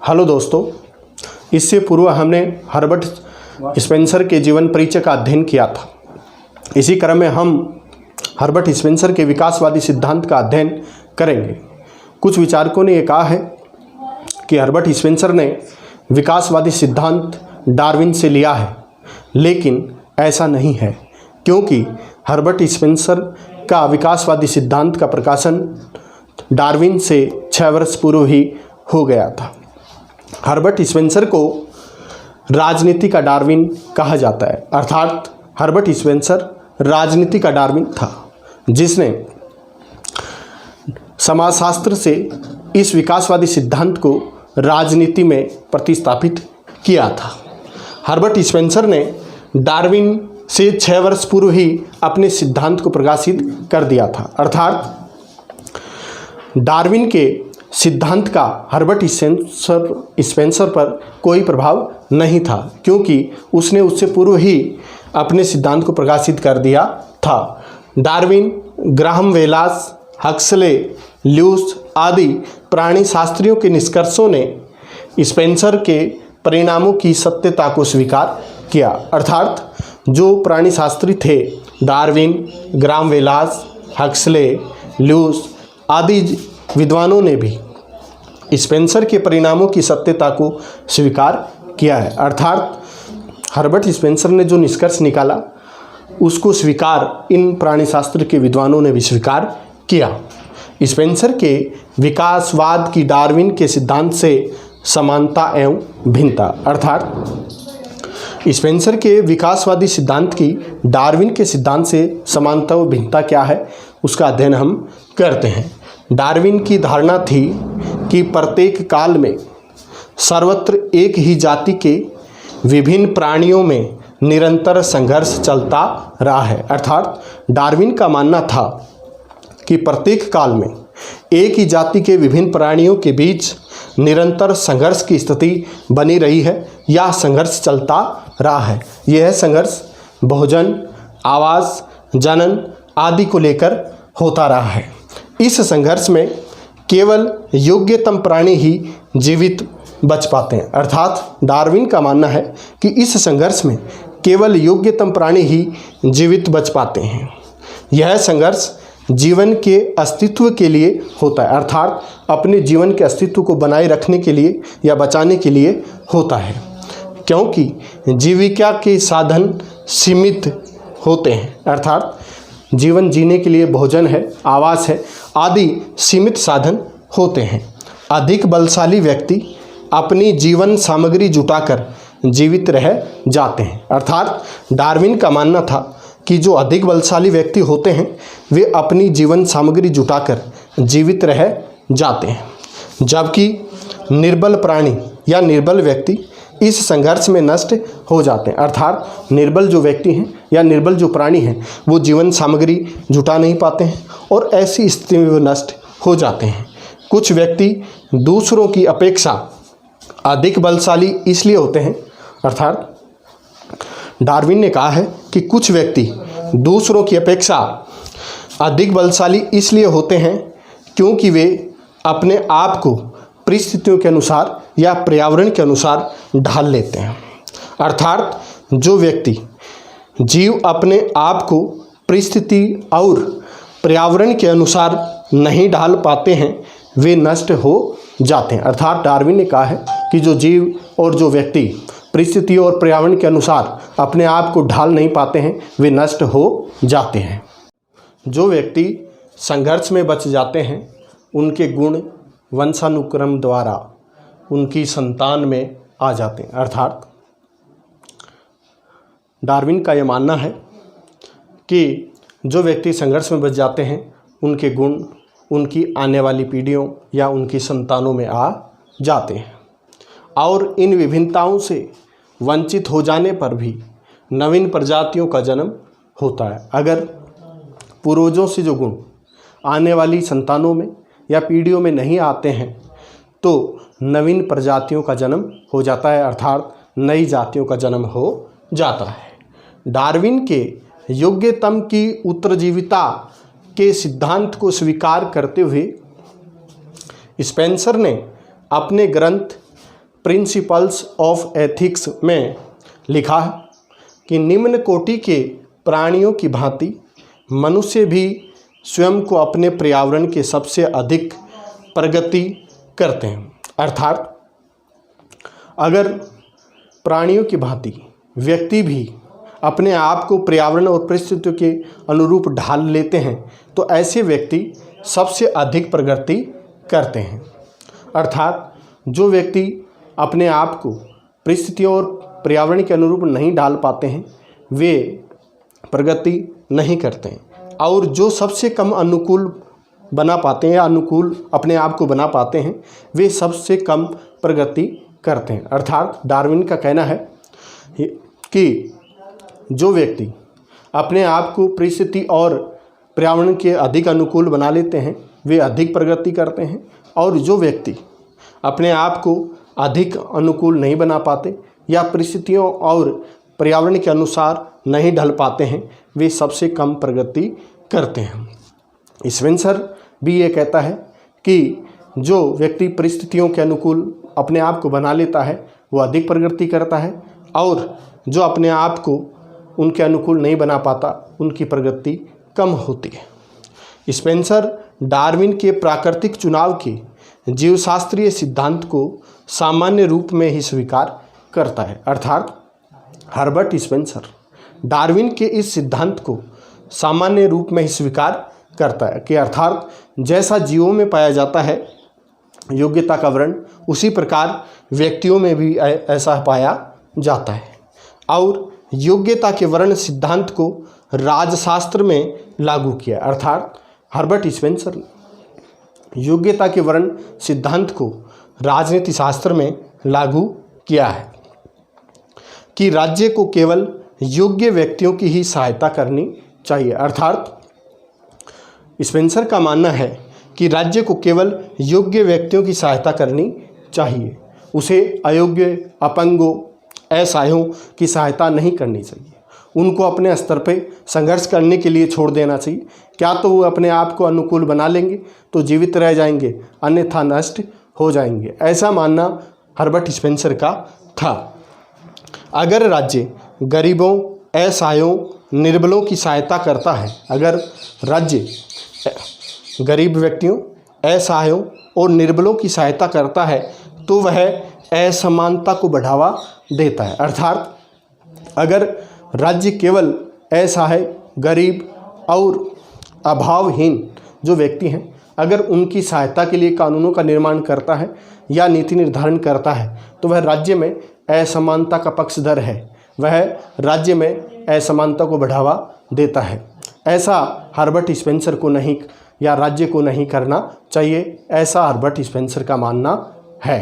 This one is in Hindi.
हेलो दोस्तों, इससे पूर्व हमने हर्बर्ट स्पेंसर के जीवन परिचय का अध्ययन किया था। इसी क्रम में हम हर्बर्ट स्पेंसर के विकासवादी सिद्धांत का अध्ययन करेंगे। कुछ विचारकों ने यह कहा है कि हर्बर्ट स्पेंसर ने विकासवादी सिद्धांत डार्विन से लिया है, लेकिन ऐसा नहीं है, क्योंकि हर्बर्ट स्पेंसर का विकासवादी सिद्धांत का प्रकाशन डार्विन से 6 वर्ष पूर्व ही हो गया था। हर्बर्ट स्पेंसर को राजनीति का डार्विन कहा जाता है, अर्थात हर्बर्ट स्पेंसर राजनीति का डार्विन था, जिसने समाजशास्त्र से इस विकासवादी सिद्धांत को राजनीति में प्रतिस्थापित किया था। हर्बर्ट स्पेंसर ने डार्विन से 6 वर्ष पूर्व ही अपने सिद्धांत को प्रकाशित कर दिया था, अर्थात डार्विन के सिद्धांत का हर्बर्ट स्पेंसर पर कोई प्रभाव नहीं था, क्योंकि उसने उससे पूर्व ही अपने सिद्धांत को प्रकाशित कर दिया था। डार्विन, ग्राहम वेलास, हक्सले, ल्यूस आदि प्राणी शास्त्रियों के निष्कर्षों ने स्पेंसर के परिणामों की सत्यता को स्वीकार किया, अर्थात जो प्राणी शास्त्री थे डार्विन, ग्राहम वेलास, हक्सले, ल्यूस आदि विद्वानों ने भी स्पेंसर के परिणामों की सत्यता को स्वीकार किया है, अर्थात हर्बर्ट स्पेंसर ने जो निष्कर्ष निकाला उसको स्वीकार इन प्राणीशास्त्र के विद्वानों ने भी स्वीकार किया। स्पेंसर के विकासवाद की डार्विन के सिद्धांत से समानता एवं भिन्नता, अर्थात स्पेंसर के विकासवादी सिद्धांत की डार्विन के सिद्धांत से समानता व भिन्नता क्या है, उसका अध्ययन हम करते हैं। डार्विन की धारणा थी कि प्रत्येक काल में सर्वत्र एक ही जाति के विभिन्न प्राणियों में निरंतर संघर्ष चलता रहा है, अर्थात डार्विन का मानना था कि प्रत्येक काल में एक ही जाति के विभिन्न प्राणियों के बीच निरंतर संघर्ष की स्थिति बनी रही है या संघर्ष चलता रहा है। यह संघर्ष भोजन, आवास, जनन आदि को लेकर होता रहा है। इस संघर्ष में केवल योग्यतम प्राणी ही जीवित बच पाते हैं, अर्थात डार्विन का मानना है कि इस संघर्ष में केवल योग्यतम प्राणी ही जीवित बच पाते हैं। यह संघर्ष जीवन के अस्तित्व के लिए होता है, अर्थात अपने जीवन के अस्तित्व को बनाए रखने के लिए या बचाने के लिए होता है, क्योंकि जीविका के साधन सीमित होते हैं, अर्थात जीवन जीने के लिए भोजन है, आवास है आदि सीमित साधन होते हैं। अधिक बलशाली व्यक्ति अपनी जीवन सामग्री जुटाकर जीवित रह जाते हैं, अर्थात डार्विन का मानना था कि जो अधिक बलशाली व्यक्ति होते हैं वे अपनी जीवन सामग्री जुटाकर जीवित रह जाते हैं, जबकि निर्बल प्राणी या निर्बल व्यक्ति इस संघर्ष में नष्ट हो जाते हैं, अर्थात निर्बल जो व्यक्ति हैं या निर्बल जो प्राणी हैं वो जीवन सामग्री जुटा नहीं पाते हैं और ऐसी स्थिति में वो नष्ट हो जाते हैं। कुछ व्यक्ति दूसरों की अपेक्षा अधिक बलशाली इसलिए होते हैं, अर्थात डार्विन ने कहा है कि कुछ व्यक्ति दूसरों की अपेक्षा अधिक बलशाली इसलिए होते हैं क्योंकि वे अपने आप को परिस्थितियों के अनुसार या पर्यावरण के अनुसार ढाल लेते हैं, अर्थात जो व्यक्ति जीव अपने आप को परिस्थिति और पर्यावरण के अनुसार नहीं ढाल पाते हैं वे नष्ट हो जाते हैं, अर्थात डार्विन ने कहा है कि जो जीव और जो व्यक्ति परिस्थिति और पर्यावरण के अनुसार अपने आप को ढाल नहीं पाते हैं वे नष्ट हो जाते हैं। जो व्यक्ति संघर्ष में बच जाते हैं उनके गुण वंशानुक्रम द्वारा उनकी संतान में आ जाते हैं, अर्थात डार्विन का यह मानना है कि जो व्यक्ति संघर्ष में बच जाते हैं उनके गुण उनकी आने वाली पीढ़ियों या उनकी संतानों में आ जाते हैं और इन विभिन्नताओं से वंचित हो जाने पर भी नवीन प्रजातियों का जन्म होता है। अगर पूर्वजों से जो गुण आने वाली संतानों में या पीढ़ियों में नहीं आते हैं तो नवीन प्रजातियों का जन्म हो जाता है, अर्थात नई जातियों का जन्म हो जाता है। डार्विन के योग्यतम की उत्तरजीविता के सिद्धांत को स्वीकार करते हुए स्पेंसर ने अपने ग्रंथ प्रिंसिपल्स ऑफ एथिक्स में लिखा है कि निम्न कोटि के प्राणियों की भांति मनुष्य भी स्वयं को अपने पर्यावरण के सबसे अधिक प्रगति करते हैं। अर्थात अगर प्राणियों की भांति व्यक्ति भी अपने आप को पर्यावरण और परिस्थितियों के अनुरूप ढाल लेते हैं तो ऐसे व्यक्ति सबसे अधिक प्रगति करते हैं। अर्थात जो व्यक्ति अपने आप को परिस्थितियों और पर्यावरण के अनुरूप नहीं ढाल पाते हैं वे प्रगति नहीं करते हैं, और जो सबसे कम अनुकूल बना पाते हैं या अनुकूल अपने आप को बना पाते हैं वे सबसे कम प्रगति करते हैं। अर्थात डार्विन का कहना है कि जो व्यक्ति अपने आप को परिस्थिति और पर्यावरण के अधिक अनुकूल बना लेते हैं वे अधिक प्रगति करते हैं, और जो व्यक्ति अपने आप को अधिक अनुकूल नहीं बना पाते या परिस्थितियों और पर्यावरण के अनुसार नहीं ढल पाते हैं वे सबसे कम प्रगति करते हैं। स्पेंसर भी ये कहता है कि जो व्यक्ति परिस्थितियों के अनुकूल अपने आप को बना लेता है वो अधिक प्रगति करता है, और जो अपने आप को उनके अनुकूल नहीं बना पाता उनकी प्रगति कम होती है। स्पेंसर डार्विन के प्राकृतिक चुनाव के जीवशास्त्रीय सिद्धांत को सामान्य रूप में ही स्वीकार करता है। अर्थात हर्बर्ट स्पेंसर डार्विन के इस सिद्धांत को सामान्य रूप में ही स्वीकार करता है कि अर्थात जैसा जीवों में पाया जाता है योग्यता का वर्ण उसी प्रकार व्यक्तियों में भी ऐसा पाया जाता है, और योग्यता के वर्ण सिद्धांत को राजशास्त्र में लागू किया। अर्थात हर्बर्ट स्पेंसर ने योग्यता के वर्ण सिद्धांत को राजनीति शास्त्र में लागू किया है कि राज्य को केवल योग्य व्यक्तियों की ही सहायता करनी चाहिए। अर्थात स्पेंसर का मानना है कि राज्य को केवल योग्य व्यक्तियों की सहायता करनी चाहिए, उसे अयोग्य, अपंगों, असहायों की सहायता नहीं करनी चाहिए। उनको अपने स्तर पे संघर्ष करने के लिए छोड़ देना चाहिए। क्या तो वो अपने आप को अनुकूल बना लेंगे तो जीवित रह जाएंगे, अन्यथा नष्ट हो जाएंगे। ऐसा मानना हर्बर्ट स्पेंसर का था। अगर राज्य गरीबों, असहायों, निर्बलों की सहायता करता है, अगर राज्य गरीब व्यक्तियों, असहायों और निर्बलों की सहायता करता है तो वह असमानता को बढ़ावा देता है। अर्थात अगर राज्य केवल असहाय, गरीब और अभावहीन जो व्यक्ति हैं अगर उनकी सहायता के लिए कानूनों का निर्माण करता है या नीति निर्धारण करता है तो वह राज्य में असमानता का पक्षधर है, वह राज्य में असमानता को बढ़ावा देता है। ऐसा हर्बर्ट स्पेंसर को नहीं या राज्य को नहीं करना चाहिए, ऐसा हर्बर्ट स्पेंसर का मानना है।